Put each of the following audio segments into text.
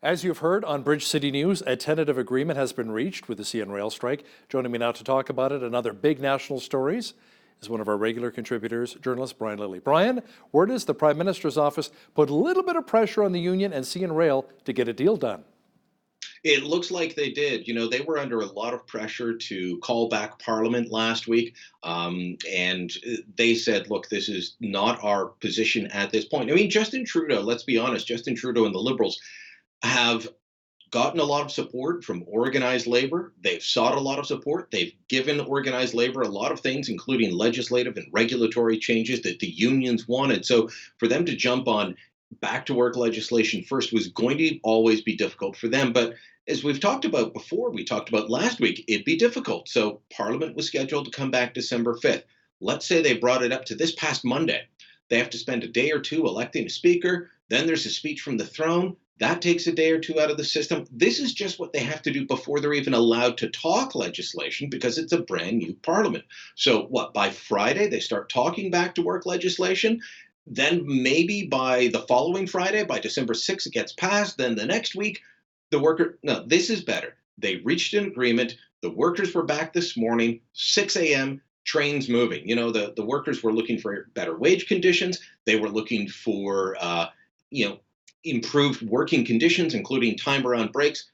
As you've heard on Bridge City News, a tentative agreement has been reached with the CN Rail strike. Joining me now to talk about it and other big national stories is one of our regular contributors, journalist Brian Lilley. Brian, where does the Prime Minister's office put a little bit of pressure on the union and CN Rail to get a deal done? It looks like they did. They were under a lot of pressure to call back Parliament last week. And they said, look, this is not our position at this point. I mean, Justin Trudeau, let's be honest, Justin Trudeau and the Liberals have gotten a lot of support from organized labor. They've sought a lot of support. They've given organized labor a lot of things, including legislative and regulatory changes that the unions wanted. So for them to jump on back to work legislation first was going to always be difficult for them. But as we've talked about before, we talked about last week, it'd be difficult. So Parliament was scheduled to come back December 5th. Let's say they brought it up to this past Monday. They have to spend a day or two electing a speaker. Then there's a speech from the throne. That takes a day or two out of the system. This is just what they have to do before they're even allowed to talk legislation because it's a brand new parliament. So what, by Friday, they start talking back to work legislation. Then maybe by the following Friday, by December 6th, it gets passed. Then the next week, no, this is better. They reached an agreement. The workers were back this morning, 6 a.m., trains moving. The workers were looking for better wage conditions. They were looking for, improved working conditions, including time around breaks.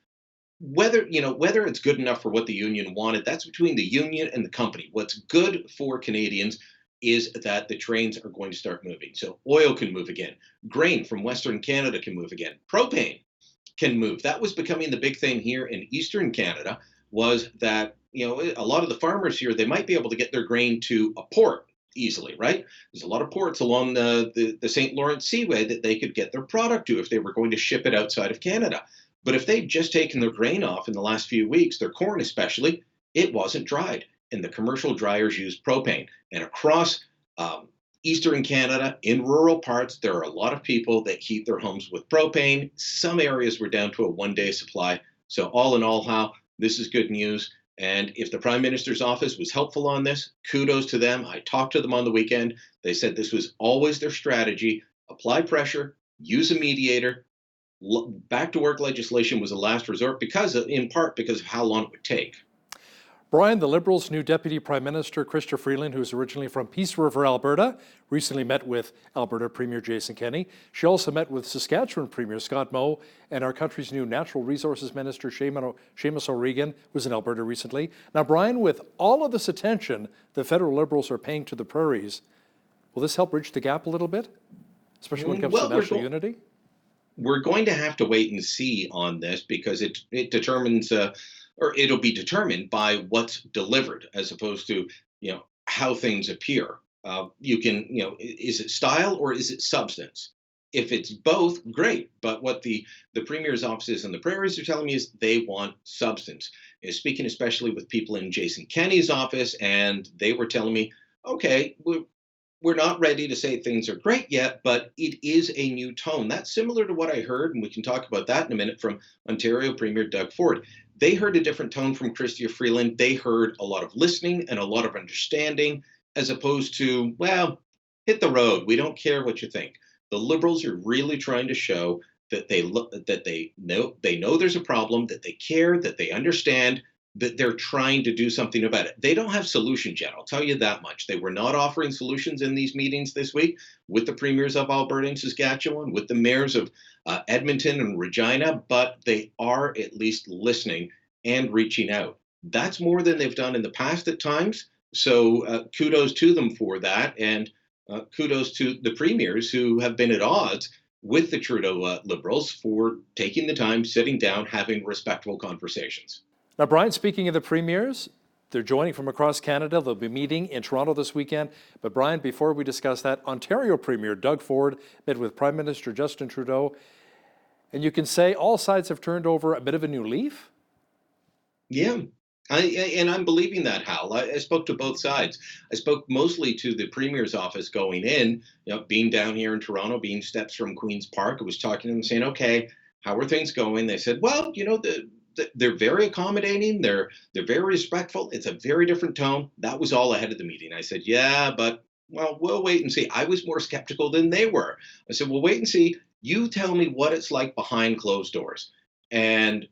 Whether it's good enough for what the union wanted, that's between the union and the company. What's good for Canadians is that the trains are going to start moving. So oil can move again. Grain from Western Canada can move again. Propane can move. That was becoming the big thing here in Eastern Canada, was that, a lot of the farmers here, they might be able to get their grain to a port easily, right? There's a lot of ports along the St. Lawrence Seaway that they could get their product to if they were going to ship it outside of Canada. But if they'd just taken their grain off in the last few weeks, their corn especially, it wasn't dried. And the commercial dryers used propane. And across Eastern Canada, in rural parts, there are a lot of people that heat their homes with propane. Some areas were down to a one-day supply. So all in all, Hal, this is good news. And if the Prime Minister's office was helpful on this, kudos to them. I talked to them on the weekend. They said this was always their strategy: apply pressure, use a mediator. Back to work legislation was a last resort in part because of how long it would take. Brian, the Liberals' new Deputy Prime Minister, Scheer Freeland, who's originally from Peace River, Alberta, recently met with Alberta Premier Jason Kenney. She also met with Saskatchewan Premier Scott Moe and our country's new Natural Resources Minister, Seamus O'Regan, was in Alberta recently. Now, Brian, with all of this attention the federal Liberals are paying to the prairies, will this help bridge the gap a little bit, especially when it comes to national unity? We're going to have to wait and see on this because it determines or it'll be determined by what's delivered as opposed to, how things appear. Is it style or is it substance? If it's both, great. But what the Premier's offices and the prairies are telling me is they want substance. Speaking especially with people in Jason Kenney's office, and they were telling me, okay, we're not ready to say things are great yet, but it is a new tone. That's similar to what I heard, and we can talk about that in a minute, from Ontario Premier Doug Ford. They heard a different tone from Scheer Freeland. They heard a lot of listening and a lot of understanding, as opposed to, well, hit the road. We don't care what you think. The Liberals are really trying to show that they know there's a problem, that they care, that they understand, that they're trying to do something about it. They don't have solutions yet, I'll tell you that much. They were not offering solutions in these meetings this week with the premiers of Alberta and Saskatchewan, with the mayors of Edmonton and Regina, but they are at least listening and reaching out. That's more than they've done in the past at times. So kudos to them for that, and kudos to the premiers who have been at odds with the Trudeau Liberals for taking the time, sitting down, having respectful conversations. Now, Brian, speaking of the premiers, they're joining from across Canada. They'll be meeting in Toronto this weekend. But Brian, before we discuss that, Ontario Premier Doug Ford met with Prime Minister Justin Trudeau. And you can say all sides have turned over a bit of a new leaf? Yeah. And I'm believing that, Hal. I spoke to both sides. I spoke mostly to the Premier's office going in, being down here in Toronto, being steps from Queen's Park. I was talking to them saying, okay, how are things going? They said, well, they're very accommodating. They're very respectful. It's a very different tone. That was all ahead of the meeting. I said, yeah, but well, we'll wait and see. I was more skeptical than they were. I said, we'll wait and see. You tell me what it's like behind closed doors. And,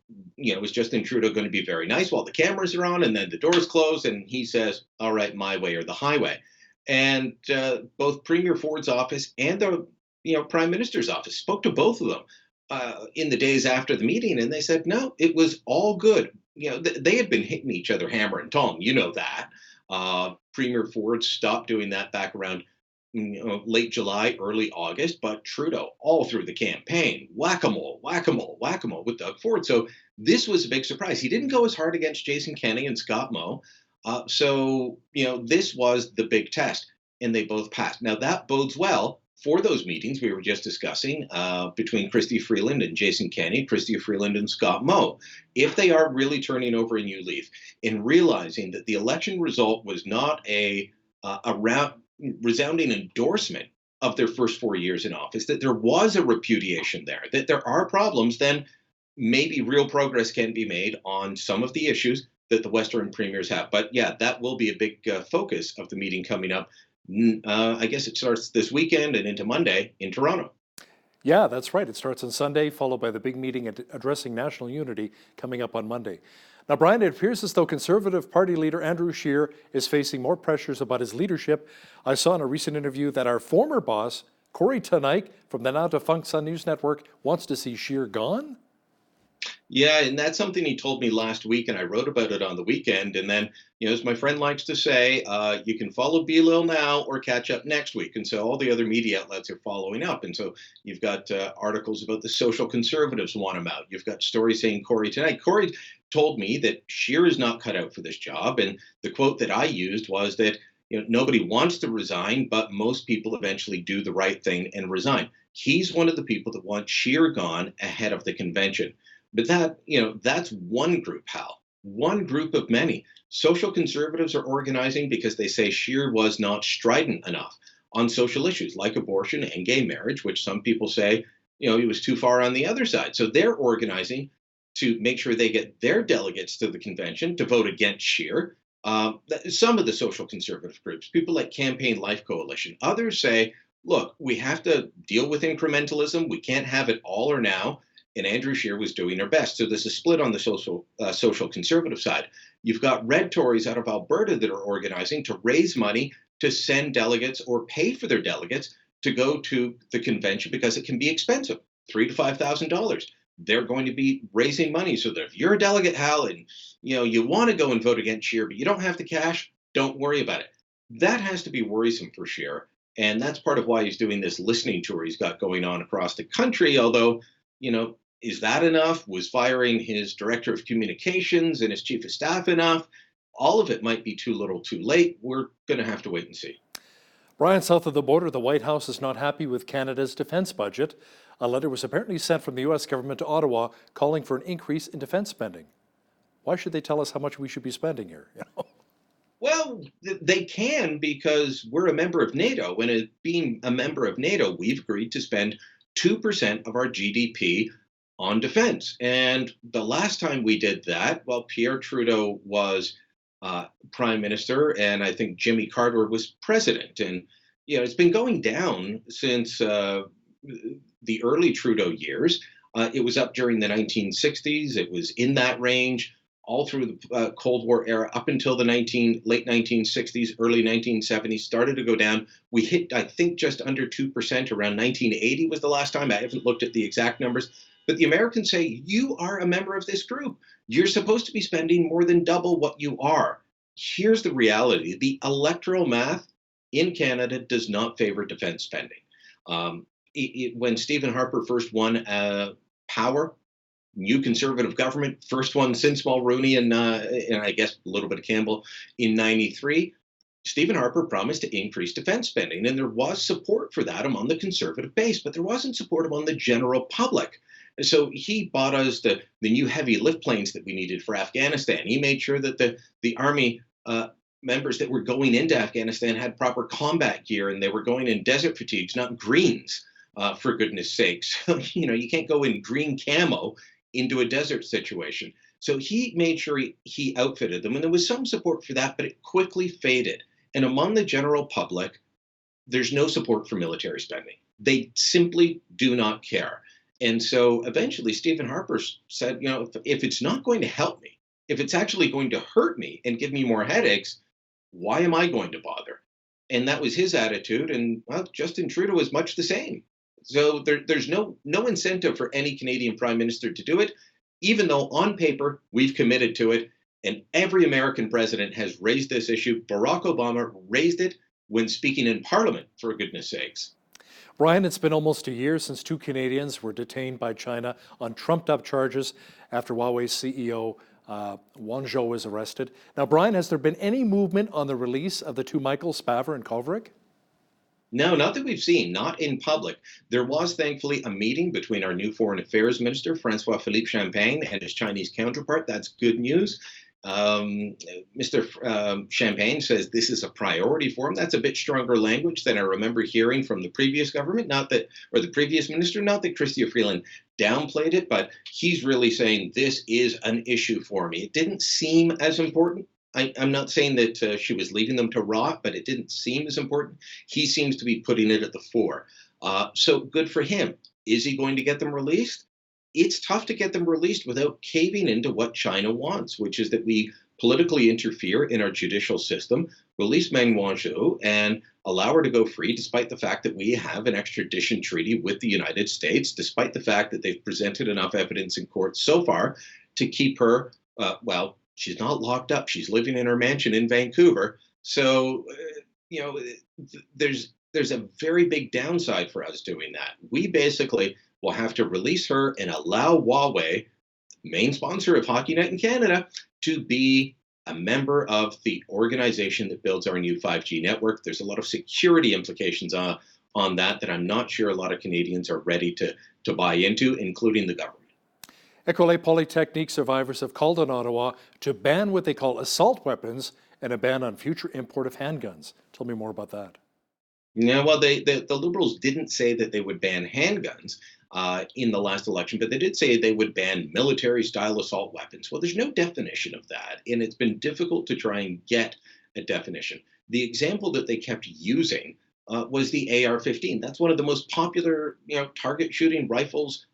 was Justin Trudeau going to be very nice while the cameras are on and then the doors close? And he says, all right, my way or the highway. And both Premier Ford's office and the Prime Minister's office spoke to both of them in the days after the meeting, and they said no, it was all good. They had been hitting each other hammer and tong. You know that. Premier Ford stopped doing that back around late July, early August, but Trudeau all through the campaign, whack-a-mole, whack-a-mole, whack-a-mole with Doug Ford. So this was a big surprise. He didn't go as hard against Jason Kenney and Scott Moe. This was the big test, and they both passed. Now, that bodes well for those meetings we were just discussing between Chrystia Freeland and Jason Kenney, Chrystia Freeland and Scott Moe. If they are really turning over a new leaf and realizing that the election result was not a resounding endorsement of their first 4 years in office, that there was a repudiation there, that there are problems, then maybe real progress can be made on some of the issues that the Western premiers have. But yeah, that will be a big focus of the meeting coming up. I guess it starts this weekend and into Monday in Toronto. Yeah, that's right. It starts on Sunday, followed by the big meeting addressing national unity coming up on Monday. Now, Brian, it appears as though Conservative Party leader Andrew Scheer is facing more pressures about his leadership. I saw in a recent interview that our former boss, Corey Tanaik from the now defunct Sun News Network, wants to see Scheer gone. Yeah, and that's something he told me last week, and I wrote about it on the weekend. And then, as my friend likes to say, you can follow Lil now or catch up next week. And so all the other media outlets are following up. And so you've got articles about the social conservatives want him out. You've got stories saying Corey tonight. Corey told me that Scheer is not cut out for this job. And the quote that I used was that nobody wants to resign, but most people eventually do the right thing and resign. He's one of the people that want Scheer gone ahead of the convention. But that's one group, Hal, one group of many. Social conservatives are organizing because they say Scheer was not strident enough on social issues like abortion and gay marriage, which some people say, he was too far on the other side. So they're organizing to make sure they get their delegates to the convention to vote against Scheer. Some of the social conservative groups, people like Campaign Life Coalition, others say, look, we have to deal with incrementalism. We can't have it all or now. And Andrew Scheer was doing their best. So there's a split on the social conservative side. You've got red Tories out of Alberta that are organizing to raise money to send delegates or pay for their delegates to go to the convention because it can be expensive, $3,000 to $5,000. They're going to be raising money so that if you're a delegate, Hal, and you want to go and vote against Scheer, but you don't have the cash, don't worry about it. That has to be worrisome for Scheer. And that's part of why he's doing this listening tour he's got going on across the country. Although, is that enough? Was firing his director of communications and his chief of staff enough? All of it might be too little too late. We're going to have to wait and see. Brian, south of the border, the White House is not happy with Canada's defense budget. A letter was apparently sent from the U.S. government to Ottawa calling for an increase in defense spending. Why should they tell us how much we should be spending here? Well, they can because we're a member of NATO. And being a member of NATO, we've agreed to spend 2% of our GDP on defense. And the last time we did that, well, Pierre Trudeau was prime minister, and I think Jimmy Carter was president. And, it's been going down since the early Trudeau years. It was up during the 1960s. It was in that range all through the Cold War era up until the late 1960s, early 1970s, started to go down. We hit, I think, just under 2% around 1980 was the last time. I haven't looked at the exact numbers. But the Americans say, you are a member of this group. You're supposed to be spending more than double what you are. Here's the reality. The electoral math in Canada does not favor defense spending. When Stephen Harper first won power, new Conservative government, first one since Mulroney and I guess a little bit of Campbell in 93, Stephen Harper promised to increase defense spending. And there was support for that among the Conservative base, but there wasn't support among the general public. So he bought us the new heavy lift planes that we needed for Afghanistan. He made sure that the Army members that were going into Afghanistan had proper combat gear and they were going in desert fatigues, not greens, for goodness sakes. You can't go in green camo into a desert situation. So he made sure he outfitted them. And there was some support for that, but it quickly faded. And among the general public, there's no support for military spending. They simply do not care. And so eventually Stephen Harper said, if it's not going to help me, if it's actually going to hurt me and give me more headaches, why am I going to bother? And that was his attitude. And well, Justin Trudeau is much the same. So there's no incentive for any Canadian prime minister to do it, even though on paper we've committed to it. And every American president has raised this issue. Barack Obama raised it when speaking in Parliament, for goodness sakes. Brian, it's been almost a year since two Canadians were detained by China on trumped-up charges after Huawei's CEO Wang was arrested. Now, Brian, has there been any movement on the release of the two Michael Spavor and Kovrig? No, not that we've seen, not in public. There was thankfully a meeting between our new Foreign Affairs Minister, Francois-Philippe Champagne, and his Chinese counterpart. That's good news. Mr. Champagne says this is a priority for him. That's a bit stronger language than I remember hearing from the previous government, or the previous minister, not that Chrystia Freeland downplayed it, but he's really saying this is an issue for me. It didn't seem as important. I'm not saying that she was leaving them to rot, but it didn't seem as important. He seems to be putting it at the fore. So good for him. Is he going to get them released? It's tough to get them released without caving into what China wants, which is that we politically interfere in our judicial system, release Meng Wanzhou, and allow her to go free, despite the fact that we have an extradition treaty with the United States, despite the fact that they've presented enough evidence in court so far to keep her, she's not locked up. She's living in her mansion in Vancouver. So, there's a very big downside for us doing that. We basically will have to release her and allow Huawei, main sponsor of HockeyNet in Canada, to be a member of the organization that builds our new 5G network. There's a lot of security implications on that I'm not sure a lot of Canadians are ready to buy into, including the government. École Polytechnique survivors have called on Ottawa to ban what they call assault weapons and a ban on future import of handguns. Tell me more about that. Yeah, well, the Liberals didn't say that they would ban handguns in the last election, but they did say they would ban military-style assault weapons. Well, there's no definition of that, and it's been difficult to try and get a definition. The example that they kept using was the AR-15. That's one of the most popular, target shooting rifles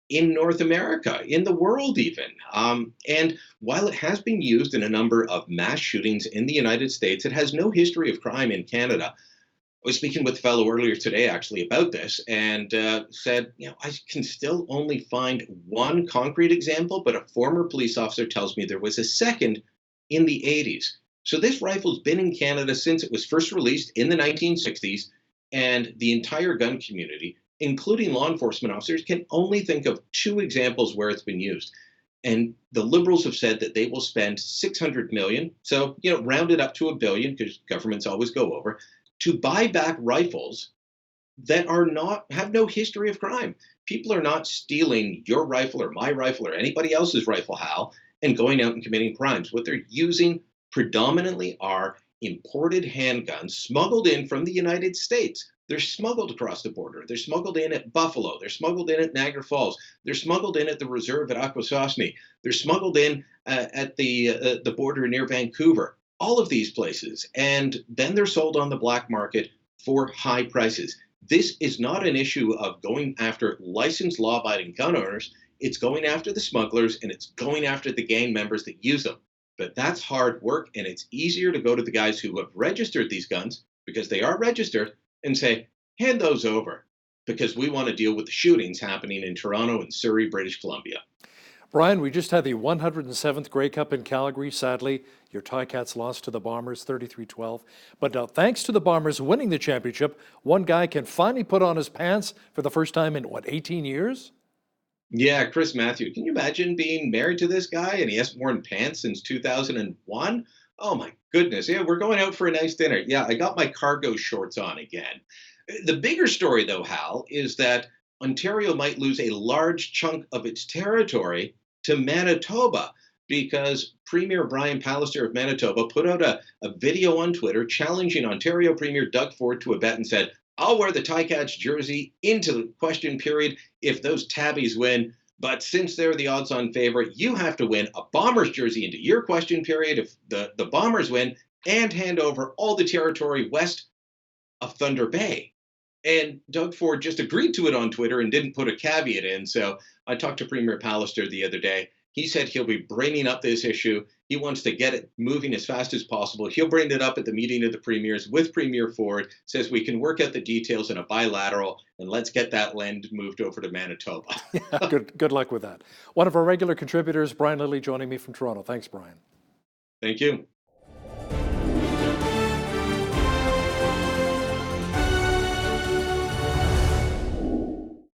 in North America, in the world even. And while it has been used in a number of mass shootings in the United States, it has no history of crime in Canada. I was speaking with a fellow earlier today, actually, about this, and said, I can still only find one concrete example, but a former police officer tells me there was a second in the 80s. So this rifle's been in Canada since it was first released in the 1960s, and the entire gun community, including law enforcement officers, can only think of two examples where it's been used. And the Liberals have said that they will spend $600 million, so round it up to $1 billion, because governments always go over, to buy back rifles that have no history of crime. People are not stealing your rifle or my rifle or anybody else's rifle, Hal, and going out and committing crimes. What they're using predominantly are imported handguns smuggled in from the United States. They're smuggled across the border. They're smuggled in at Buffalo. They're smuggled in at Niagara Falls. They're smuggled in at the reserve at Akwesasne. They're smuggled in at the border near Vancouver. All of these places. And then they're sold on the black market for high prices. This is not an issue of going after licensed law-abiding gun owners. It's going after the smugglers, and it's going after the gang members that use them. But that's hard work, and it's easier to go to the guys who have registered these guns, because they are registered, and say, hand those over, because we want to deal with the shootings happening in Toronto and Surrey, British Columbia. Brian, we just had the 107th Grey Cup in Calgary. Sadly, your Ticats lost to the Bombers 33-12. But now, thanks to the Bombers winning the championship, one guy can finally put on his pants for the first time in, 18 years? Yeah, Chris Matthew. Can you imagine being married to this guy and he hasn't worn pants since 2001? Oh my goodness. Yeah, we're going out for a nice dinner. Yeah, I got my cargo shorts on again. The bigger story, though, Hal, is that Ontario might lose a large chunk of its territory to Manitoba, because Premier Brian Pallister of Manitoba put out a video on Twitter challenging Ontario Premier Doug Ford to a bet and said, I'll wear the Ticats jersey into the question period if those Tabbies win. But since they're the odds-on favorite, you have to win a Bombers jersey into your question period if the Bombers win, and hand over all the territory west of Thunder Bay. And Doug Ford just agreed to it on Twitter and didn't put a caveat in. So I talked to Premier Pallister the other day. He said he'll be bringing up this issue. He wants to get it moving as fast as possible. He'll bring it up at the meeting of the premiers with Premier Ford, says we can work out the details in a bilateral, and let's get that land moved over to Manitoba. Yeah, good luck with that. One of our regular contributors, Brian Lilley, joining me from Toronto. Thanks, Brian. Thank you.